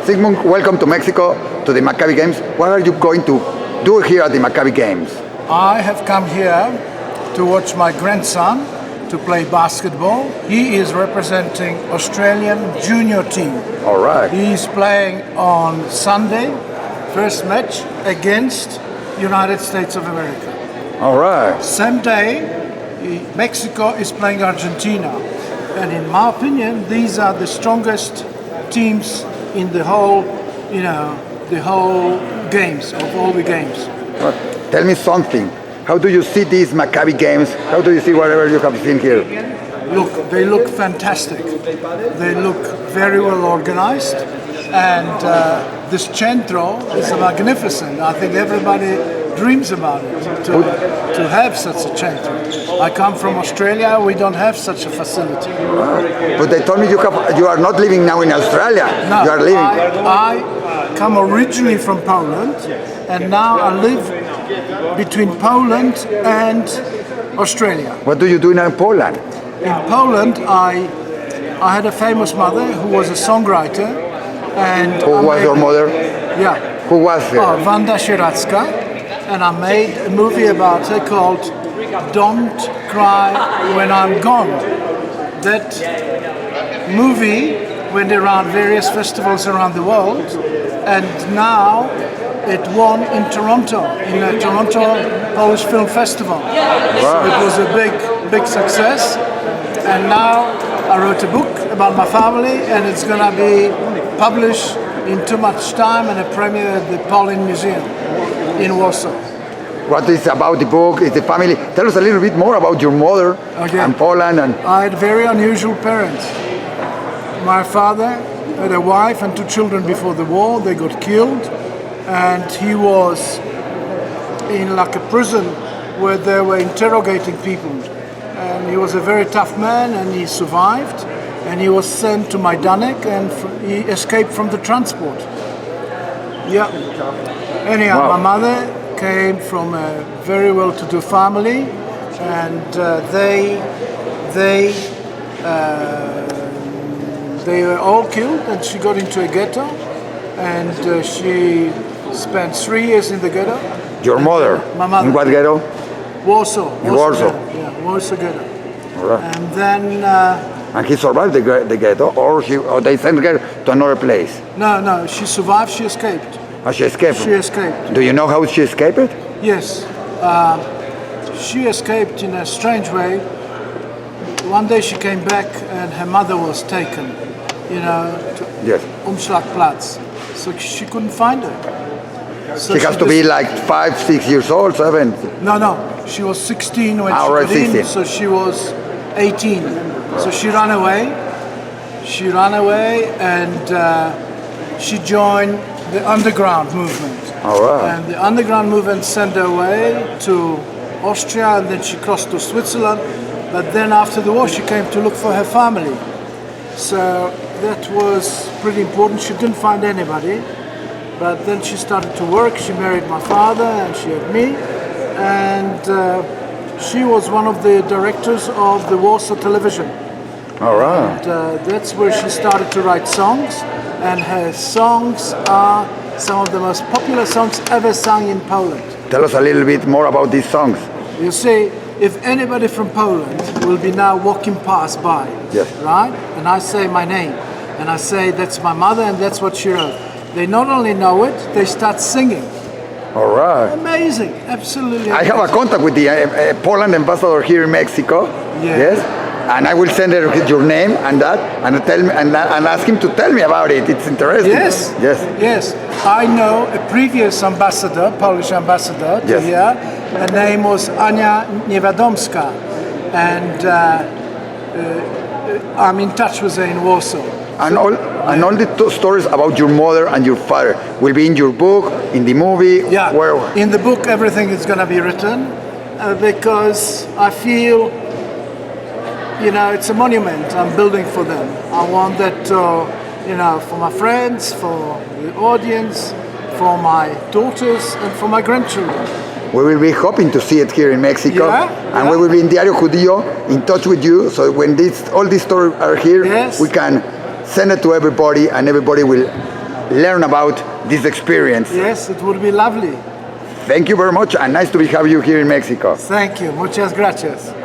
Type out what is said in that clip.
Sigmund, welcome to Mexico, to the Maccabi Games. What are you going to do here at the Maccabi Games? I have come here to watch my grandson to play basketball. He is representing Australian junior team. All right. He's playing on Sunday, first match against United States of America. All right. Same day, Mexico is playing Argentina. And in my opinion, these are the strongest teams in the whole, the whole games, of all the games. Tell me something. How do you see these Maccabi Games? How do you see whatever you have seen here? Look, they look fantastic. They look very well organized. And this centro is magnificent. I think everybody dreams about it, to have such a centro. I come from Australia, we don't have such a facility. But they told me you are not living now in Australia. No, you are living. I come originally from Poland, and now I live between Poland and Australia. What do you do now in Poland? In Poland, I had a famous mother who was a songwriter. And who was your mother? Yeah. Who was her? Wanda Sieradzki. And I made a movie about her called Don't Cry When I'm Gone. That movie went around various festivals around the world, and now it won in Toronto, in the Toronto Polish Film Festival. Wow. So it was a big success. And now I wrote a book about my family, and it's going to be published in too much time and a premiere at the Polin Museum in Warsaw. What is about the book? Is the family? Tell us a little bit more about your mother and Poland. And I had very unusual parents. My father had a wife and 2 children before the war. They got killed, and he was in like a prison where they were interrogating people. And he was a very tough man, and he survived. And he was sent to Majdanek, and he escaped from the transport. Yeah. Anyhow, wow. My mother came from a very well-to-do family, and they were all killed, and she got into a ghetto, and she spent 3 years in the ghetto. Your mother? My mother. In what ghetto? Warsaw. In Warsaw. Yeah, Warsaw ghetto. All right. And then. And he survived the ghetto, or they sent her to another place? No, she survived, she escaped. Oh, she escaped? She escaped. Do you know how she escaped? Yes. She escaped in a strange way. One day she came back and her mother was taken, to yes. Umschlagplatz. So she couldn't find her. So she has to be like 5, 6 years old, 7? No. She was 16 when she got 16. in, so she was 18. So she ran away. And she joined the underground movement. All right. And the underground movement sent her away to Austria, and then she crossed to Switzerland. But then after the war, she came to look for her family. So that was pretty important. She didn't find anybody. But then she started to work. She married my father, and she had me. And she was one of the directors of the Warsaw Television. All right. And that's where she started to write songs, and her songs are some of the most popular songs ever sung in Poland. Tell us a little bit more about these songs. You see, if anybody from Poland will be now walking past by, yes. right, and I say my name, and I say that's my mother and that's what she wrote, they not only know it, they start singing. All right. Amazing, absolutely amazing. I have a contact with the Poland ambassador here in Mexico. Yeah. Yes. And I will send her your name and that, and tell me and ask him to tell me about it. It's interesting. Yes. Yes. I know a previous ambassador, Polish ambassador to here. Her name was Ania Niewiadomska, and I'm in touch with her in Warsaw. And all the stories about your mother and your father will be in your book, in the movie. Yeah. Where? In the book, everything is going to be written because I feel. It's a monument I'm building for them. I want that, for my friends, for the audience, for my daughters, and for my grandchildren. We will be hoping to see it here in Mexico, and we will be in Diario Judío in touch with you. So when all these stories are here, we can send it to everybody, and everybody will learn about this experience. Yes, it would be lovely. Thank you very much, and nice to have you here in Mexico. Thank you. Muchas gracias.